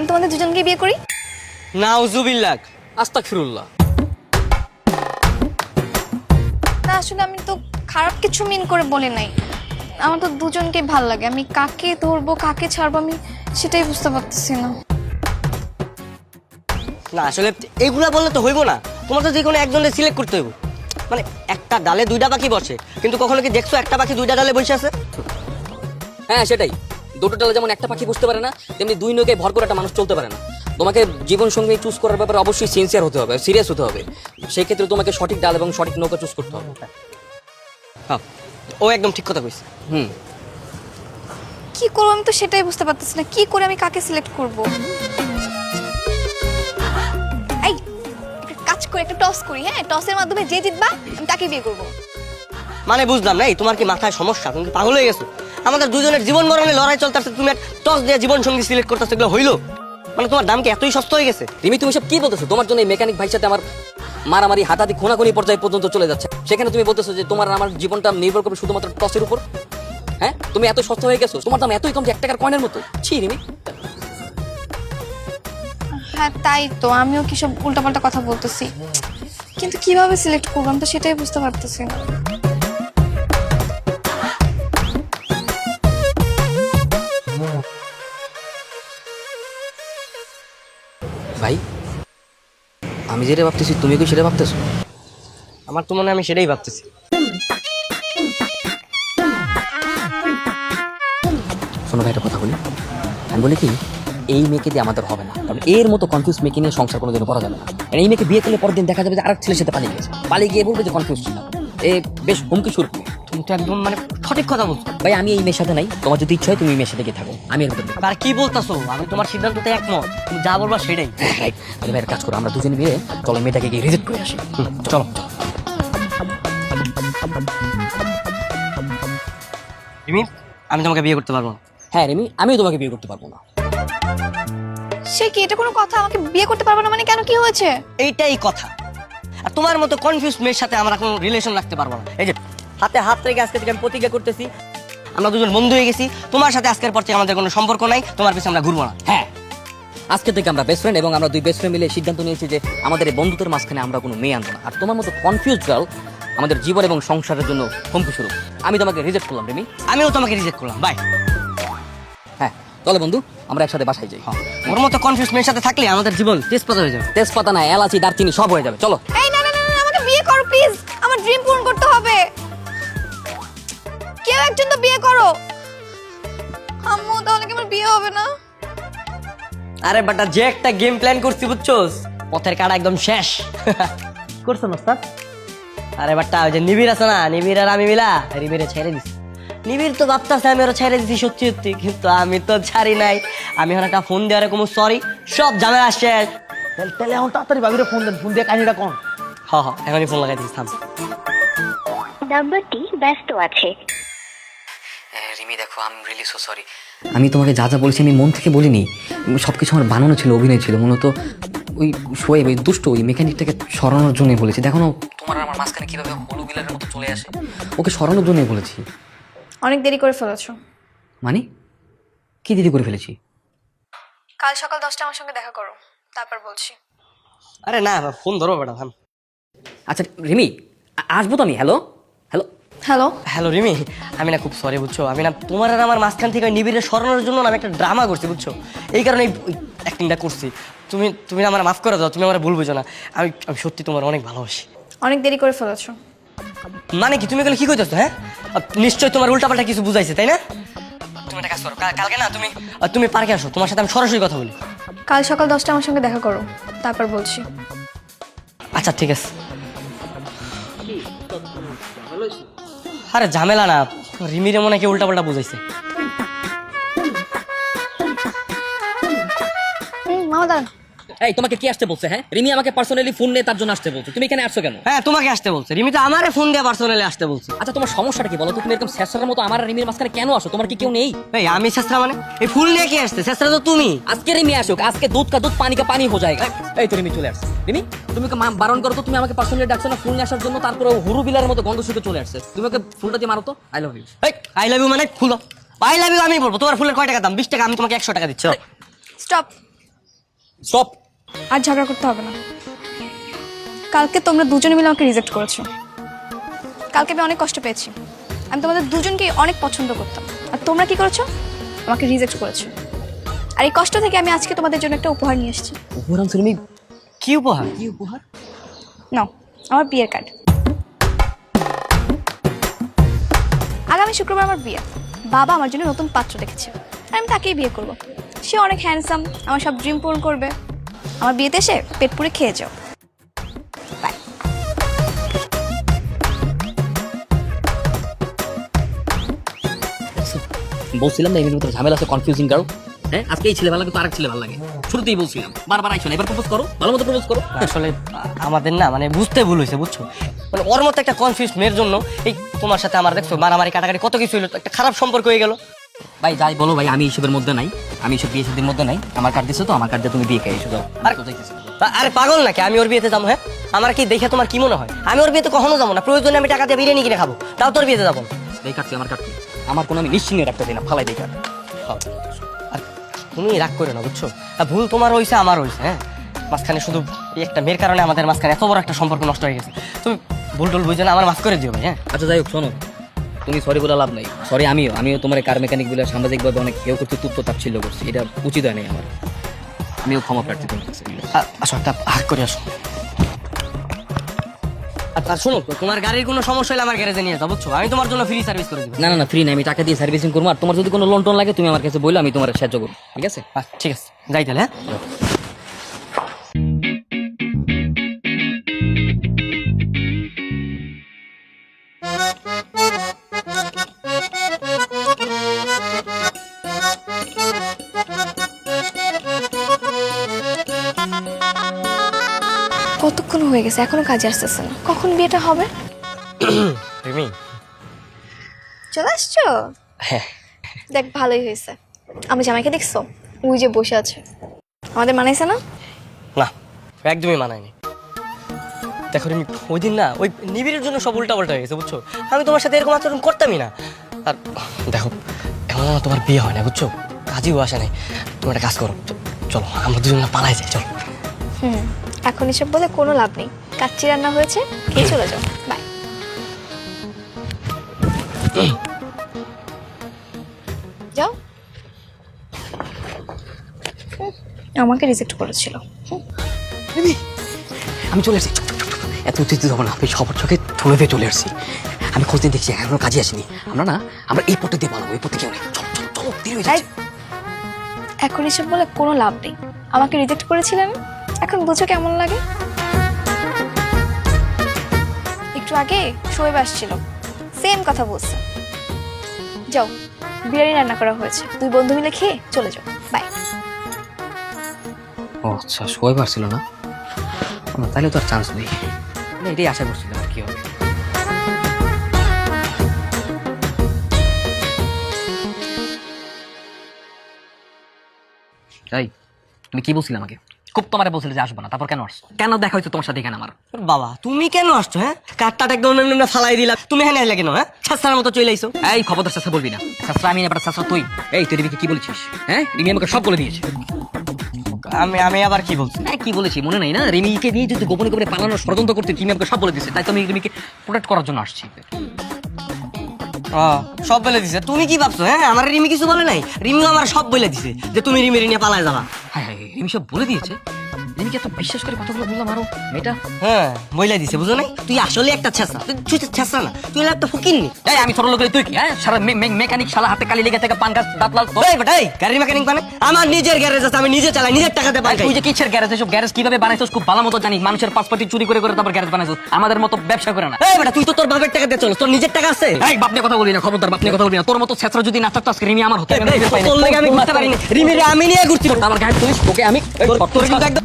আমি তোমাদের দুজনকে বিয়ে করি। নাউজুবিল্লাহ, আস্তাগফিরুল্লাহ। না আসলে আমি তো খারাপ কিছু মিন করে বলি নাই। আমার তো দুজনকে ভাল লাগে, আমি কাকে ধরবো কাকে ছাড়বো আমি সেটাই বুঝতে পারতেছি না। না আসলে এগুলা বললে তো হইব না, তোমার তো যে কোনো একজনের সিলেক্ট করতে হইব। মানে একটা ডালে দুইটা পাখি বসে, কিন্তু কখনো কি দেখছো একটা পাখি দুইটা ডালে বসে আছে? হ্যাঁ সেটাই, দুটো ডালে যেমন একটা পাখি বসতে পারে না, তেমনি দুই নৌকায় ভর করে একটা মানুষ চলতে পারে না। তোমাকে জীবন সঙ্গী চুজ করার ব্যাপারে অবশ্যই সিনসিয়ার হতে হবে, সিরিয়াস হতে হবে। সেই ক্ষেত্রে তোমাকে সঠিক ডাল এবং সঠিক নৌকা চুজ করতে হবে। হ্যাঁ, ও একদম ঠিক কথা কইছে। কি করবো আমি তো সেটাই বুঝতে পারতেছি না, কি করে আমি কাকে সিলেক্ট করব। এই একটা কাজ করি, একটা টস করি। হ্যাঁ, টসের মাধ্যমে যে জিতবা আমি তাকে বিয়ে করব। মানে বুঝলাম না, এই তোমার কি মাথায় সমস্যা? তুমি কি পাগল হয়ে গেছো? আমাদের দুজনের জীবন মরণে লড়াই চলতেছে, তুমি টস দিয়ে জীবন সঙ্গী সিলেক্ট করতেছো, এগুলো হইলো? মানে তোমার দাম কি এতই সস্তা হয়ে গেছে? রিমি, তুমি সব কি বলতেছো? তোমার জন্য এই মেকানিক ভাইয়ের সাথে আমার মারামারি হাতাহাতি খুনাখুনি পর্যায়ে পর্যন্ত চলে যাচ্ছে, সেখানে তুমি বলতেছো যে তোমার আর আমার জীবনটা নির্ভর করবে শুধুমাত্র টসের উপর? হ্যাঁ, তুমি এত সস্তা হয়ে গেছো, তোমার দাম এতই কম যে 1 টাকার কয়েনের মতো। ছি রিমি। হ্যাঁ তাই তো, আমিও কি সব উল্টাপাল্টা কথা বলতেছি, কিন্তু কিভাবে সিলেক্ট করবো আমি তো সেটাই বুঝতে পারতেছি না। ভাই, আমি যেটা ভাবতেছি তুমি কি সেটা ভাবতেছো? আমার তো মনে হয় আমি সেটাই ভাবতেছি। শোনো ভাই, একটা কথা বলি। আমি বলি কি, এই মেয়েকে দিয়ে আমাদের হবে না, কারণ এর মতো কনফিউজ মেয়েকে নিয়ে সংসার কোনোদিনও করা যাবে না। আর এই মেয়েকে বিয়ে করলে পরের দিন দেখা যাবে যে আরেক ছেলের সাথে পালিয়ে গেছে, পালিয়ে গিয়ে বলবে যে কনফিউজ ছিল। এ বেশ হুমকি শুরু। তুমি তো একদম মানে সঠিক কথা বলছো। ভাই, আমি এই মেয়ের সাথে নাই, তোমার যদি ইচ্ছা হয় তুমি এই মেয়ের সাথে গিয়ে থাকো, আমি এর ভিতরে। আর কি বলতাছো? আমি তোমার সিদ্ধান্ততে একমত, তুমি যা বলবা সেটাই। রাইট। তাহলে ভাই একটা কাজ করো, আমরা দুজনে মিলে চলো মেয়েটাকে গিয়ে রিজেক্ট করে আসি। চলো। রিমি, আমি তোমাকে বিয়ে করতে পারবো না। হ্যাঁ রিমি, আমিও তোমাকে বিয়ে করতে পারবো না। সে কি, এটা কোনো কথা? আমাকে বিয়ে করতে পারবে না মানে কেন, কি হয়েছে? এইটাই কথা। আর তোমার মতো কনফিউজ মেয়ের সাথে আমরা কোনো রিলেশন রাখতে পারবো না। এই যে হাতে হাত রেখে আজকে থেকে আমি প্রতিজ্ঞা করতেছি, আমরা দুজন বন্ধু হয়ে গেছি। তোমার সাথে আজকের পর থেকে আমাদের কোনো সম্পর্ক নাই, তোমার পিছনে আমরা ঘুরবো না। হ্যাঁ, আজকে থেকে আমরা বেস্ট ফ্রেন্ড, এবং আমরা দুই বেস্ট ফ্রেন্ড মিলে সিদ্ধান্ত নিয়েছি যে আমাদের এই বন্ধুত্বের মাঝখানে আমরা কোনো মেয়ে আনবো না। আর তোমার মতো কনফিউজ গার্ল আমাদের জীবন এবং সংসারের জন্য হুমকি স্বরূপ। আমি তোমাকে রিজেক্ট করলাম রিমি। আমিও তোমাকে রিজেক্ট করলাম। বাই। হ্যাঁ চলো বন্ধু, আমরা একসাথে বাসায় যাই। ওর মতো কনফিউজ মেয়ের সাথে থাকলে আমাদের জীবন তেজপাতা হয়ে যাবে। তেজপাতা না, এলাচি দারচিনি সব হয়ে যাবে। চলো। এই না না না না, আমাকে বিয়ে করো প্লিজ, আমার ড্রিম পূরণ করতে হবে। কেউ একজন তো বিয়ে করো। আম্মু, তাহলে কি আমার বিয়ে হবে না? আরে বাটা, যে একটা গেম প্ল্যান করছি বুঝছোস, পথের কাটা একদম শেষ। করছো না স্যার? আরে বাটা, ওই যে নিবিড় আছে না, নিবিড় আর আমি মিলা রিবিরে ছেড়ে দিছি। নিবিড় তো ভাবতেছে আমি ওরা ছেড়ে দিছি সত্যি সত্যি, কিন্তু আমি তো ছাড়ি নাই। আমি এখন একটা ফোন দেওয়ার কোনো সরি, সব ঝামেলা শেষ। তাহলে এখন তাড়াতাড়ি ভাবিরে ফোন দেন, ফোন দিয়ে কাহিনীটা কোন। হ হ, এখনই ফোন লাগাই দিচ্ছি, থাম। নাম্বারটি ব্যস্ত আছে। রিমি দেখো, I am really so sorry. আমি তোমাকে যা যা বলেছি আমি মন থেকে বলিনি, সব কিছু আমার বানানো ছিল, অভিনয় ছিল। মূলত ওই শোয়েব, ওই দুষ্ট ওই মেকানিকটাকে সরানোর জন্যই বলেছি। দেখো না তোমার আর আমার মাঝখানে কিভাবে হলু বিলারের মতো চলে আসে, ওকে সরানোর জন্যই বলেছি। অনেক দেরি করে ফেলেছো। মানে কি দেরি করে ফেলেছি? কাল সকাল 10টা আমার সঙ্গে দেখা করো, তারপর বলছি। আরে না, ফোন ধরো বেটা, থাম। আচ্ছা রিমি, আসবো তো আমি। Hello hello hello. Hello Rimi, আমি না খুব সরি বুঝছো, আমি না তোমার আর আমার মাঝখান থেকে ওই নিবিড়ে সরানোর জন্য না আমি একটা ড্রামা করছি বুঝছো, এই কারণে অ্যাক্টিংটা করছি। তুমি তুমি না আমার মাফ করে দাও, তুমি আমার ভুল বুঝো না। আমি আমি সত্যি তোমার অনেক ভালোবাসি। অনেক দেরি করে ফেলেছো। মানে কি তুমি এগুলো কি কইতেছো? হ্যাঁ, নিশ্চয়ই তোমার উল্টাপাল্টা কিছু বুঝাইছে, তাই না? তুমি একটা কাজ করো, কালকে না তুমি তুমি পার্কে আসো, তোমার সাথে আমি সরাসরি কথা বলি। কাল সকাল 10টা আমার সঙ্গে দেখা করো, তারপর বলছি। আচ্ছা ঠিক আছে। আরে ঝামেলা না, রিমিরে মনে হয় কি উল্টাপাল্টা বুঝাইছে। মামা দাঁড়ান। এই তোমাকে কি আসতে বলছে? হ্যাঁ, রিমি আমাকে পার্সোনালি ফোন নিয়ে তার জন্য আসতে বলছে, তুমি এখানে আসছো কেন? হ্যাঁ, তোমাকে আসতে বলছে, রিমি তো আমারে ফোন দিয়ে পার্সোনালি আসতে বলছে। আচ্ছা তোমার সমস্যাটা কি বলো তো? তুমি এরকম শেষরার মতো আমার আর রিমির মাঝখানে কেন আসো? তোমার কি কেউ নেই? এই আমি শেষরা মানে এই ফুল নিয়ে কি আসছে? শেষরা তো তুমি। আজকে রিমি আসুক, আজকে দুধ কা দুধ পানি কা পানি হয়ে যায়। এই তো রিমি চলে আসছে। রিমি, তুমি ওকে বারণ করো তো, তুমি আমাকে পার্সোনালি ডাকছো না ফুল নিয়ে আসার জন্য, তারপরে হুরু বিলার মতো গন্ধ শুকে চলে আসছে। তুমি ওকে ফুলটা দিয়ে মারো তো। I love you. এই আই লাভ ইউ মানে ফুল, আই লাভ ইউ আমি বলবো। তোমার ফুলের কয় টাকা দাম? 20 টাকা, আমি তোমাকে 100 টাকা দিচ্ছি। স্টপ। স্টপ। আর ঝগড়া করতে হবে না। কালকে তোমরা দুজনে মিলে আমাকে রিজেক্ট করেছো। কালকে আমি অনেক কষ্ট পেয়েছি। আমি তোমাদের দুজনকেই অনেক পছন্দ করতাম, আর তোমরা কি করেছো? আমাকে রিজেক্ট করেছো। আর এই কষ্ট থেকে আমি আজকে তোমাদের জন্য একটা উপহার নিয়ে এসেছি। উপহার আনছো রিমি? কি উপহার? কি উপহার? নাও, আমার বিয়ের কার্ড। আগামী শুক্রবার আমার বিয়ে। বাবা আমার জন্য নতুন পাত্র দেখেছে, আর আমি তাকেই বিয়ে করব। সে অনেক হ্যান্ডসাম, আমার সব ড্রিম পূরণ করবে। আমার বিয়েতে এসে পেট পুরে খেয়ে যাও। বাই। বলছিলাম না এমনি ভিতরে ঝামেলা আছে, কনফিউজিং কারো। হ্যাঁ, আজকে এই ছেলে ভালো লাগে তো আরেক ছেলে ভালো লাগে। শুরুতেই বলছিলাম, বারবার আইসো না, এবার প্রপোজ করো, ভালো মতো প্রপোজ করো। আসলে আমাদের না মানে বুঝতে ভুল হয়েছে, বুঝছো? মানে ওর মতো একটা কনফিউজ মেয়ের জন্য এই তোমার সাথে আমার দেখছো মারামারি কাটাকাটি কত কিছু হইলো, একটা খারাপ সম্পর্ক হয়ে গেল। ভাই যাই বলো ভাই, আমি এইসবের মধ্যে নাই, আমি এইসব বিয়ে শাদীর মধ্যে নাই। আমার কার্ড দিছো তো, আমার কার্ড দিয়ে তুমি বিয়ে খেয়ে এসো যাও। আরে আরে পাগল নাকি? আমি ওর বিয়েতে যাবো? হ্যাঁ, আমার কি দেখে তোমার কি মনে হয় আমি ওর বিয়েতে কখনো যাবো না? প্রয়োজনে আমি টাকা দিয়ে বিরিয়ানি কিনে খাবো, তাও তোর বিয়েতে যাবো না। এই কার্ড আমার কার্ড আমার কোনো আমি নিশ্চিন্তে রাখতে দিই না, ফালাই দিই কার্ড। আর তুমি রাগ করো না, বুঝছো? আর ভুল তোমার হয়েছে, আমার হয়েছে। হ্যাঁ, মাঝখানে শুধু এই একটা মেয়ের কারণে আমাদের মাঝখানে এত বড় একটা সম্পর্ক নষ্ট হয়ে গেছে। তুমি ভুল টুল বুঝে না, আমার মাফ করে দিও ভাই। হ্যাঁ আচ্ছা যাই হোক, শোনো, তুমি সরি বলে লাভ নাই। সরি আমিও তোমার কার মেকানিক বলে সামাজিকভাবে অনেক কেউ করতে তুপ্ত তাচ্ছিল্য করছি, এটা উচিত হয় নাই আমার। আমিও ক্ষমা প্রার্থী তোমার কাছে। আসো, একটা হাত করে আসো। আর শোনো, তোমার গাড়ির কোনো সমস্যা হলে আমার গ্যারেজে নিয়ে যাও, বুঝছো? আমি তোমার জন্য ফ্রি সার্ভিস করে দিব। না না না, ফ্রি না, আমি টাকা দিয়ে সার্ভিসিং করবো। আর তোমার যদি কোনো লোন টোন লাগে তুমি আমার কাছে বললো, আমি তোমার সাহায্য করবো, ঠিক আছে? ঠিক আছে, যাই তাহলে। হ্যাঁ, কতক্ষণ হয়ে গেছে, এখনো কাজে আসতেছে না। কখন বিয়েটা হবে? রিমি। চলে আসছো? হ্যাঁ। দেখ, ভালোই হয়েছে। আমি জামাইকে দেখছো? ওই যে বসে আছে। আমাদের মানাইছে না? না, একদমই মানায়নি। দেখো রিমি, ওই দিন না ওই নিবিড়ের জন্য সব উল্টা পাল্টা হয়ে গেছে, বুঝছো? আমি তোমার সাথে এরকম আচরণ করতামই না। আর দেখো, এখন না তোমার বিয়ে হয় না, বুঝছো? কাজেও আসে নাই। তুমি একটা কাজ করো, চলো আমরা দুজন না পালাই যাই, চলো। এখন এসব বলে কোনো লাভ নেই। কাচ্চি রান্না হয়েছে, খেয়ে চলে যাও। বাই। যাও। আমাকে রিজেক্ট করেছিল। আমি চলে এসেছি। এত উত্তেজিত হবো না, আমি সবার চোখে ধুলো দিয়ে চলে এসেছি। আমি খোঁজ নিয়ে দেখছি এখনো কাজে আসেনি। আমরা এই পথে দিয়ে পালাবো, এই পথে কেউ নেই। চলো চলো চলো, দেরি হয়ে যাচ্ছে। এখন এসব বলে কোনো লাভ নেই। আমাকে রিজেক্ট করেছিলেন, এখন বুঝো কেমন লাগে। একটু আগে শোয়েব আসছিল, সেম কথা বলছে। যাও, বিরিয়ানি রান্না করা হয়েছে, দুই বন্ধু মিলে খেয়ে চলে যাও। বাই। ও আচ্ছা, সবাই পারছিল না, তাহলে তো আর চান্স নেই। এটাই আশা করছিলাম আর কি হবে। তাই তুমি কি বলছিলে আমাকে? খুব তোমারে বলছিলে যে আসবো না, তারপর কেন আসছো? কেন দেখা হয়েছে তোমার সাথে এখানে আমার? বাবা, তুমি কেন আসছো? হ্যাঁ, কাঠটা একদম ফালাই দিলা, তুমি এখানে এলে কেন? হ্যাঁ, ছাত্রার মতো চলে আইছো। এই খবরদার চাচা বলবি না। চাচা আমি না, চাচা তুই। এই তুই রিমিকে কি বলেছিস? হ্যাঁ, রিমি আমাকে সব বলে দিয়েছে। আমি আবার কি বলছি? হ্যাঁ, কি বলেছি মনে নাই না? রিমিকে নিয়ে যদি গোপনে গোপনে পালানোর ষড়যন্ত্র করতে রিমি আমাকে সব বলে দিয়েছে, তাই তো আমি রিমিকে প্রোটেক্ট করার জন্য আসছি। সব বলে দিছে? তুমি কি ভাবছো? হ্যাঁ, আমার রিমি কিছু বলে নাই। রিমিও আমার সব বলে দিছে যে তুমি রিমির নিয়ে পালায় যাবা। হ্যাঁ হ্যাঁ, রিমি সব বলে দিয়েছে। রিমিকে এত বিশ্বাস করে কথাগুলো বললাম আরো মেয়েটা। হ্যাঁ, বইলা দিছে, বুঝো নাই? তুই আসলে একটা ছেঁচা। তুই ছেঁচা না, তুই হলো একটা ফকিন্নি। এই আমি ছোট লোকের, তুই কি? হ্যাঁ, সারা মেকানিক শালা হাতে কালি লেগে থেকে পান গাছ দাঁত লাল। এই বেটা, এই গাড়ির মেকানিক মানে? আমার নিজের গ্যারেজ আছে, আমি নিজে চালাই, নিজের টাকাতে পাই। তুই যে কিসের গ্যারেজ, এসব গ্যারেজ কিভাবে বানাইছিস খুব ভালো মতো জানিস। মানুষের পাসপোর্ট চুরি করে করে তারপর গ্যারেজ বানাইছিস, আমাদের মতো ব্যবসা করে না। এই বেটা, তুই তো তোর বাপের টাকা দিয়ে চলো, তোর নিজের টাকা আছে? এই বাপ নিয়ে কথা বলি না, খবরদার বাপ নিয়ে কথা বলি না। তোর মতো ছেঁচড়া যদি না থাকতো আজকে রিমি আমার হতো। তোর লেগে আমি বুঝতে পারিনি, রিমিরে আমি নিয়ে ঘুরছি। আমার গায়ে তুলিস, তোকে আমি তোর কিন্তু একদম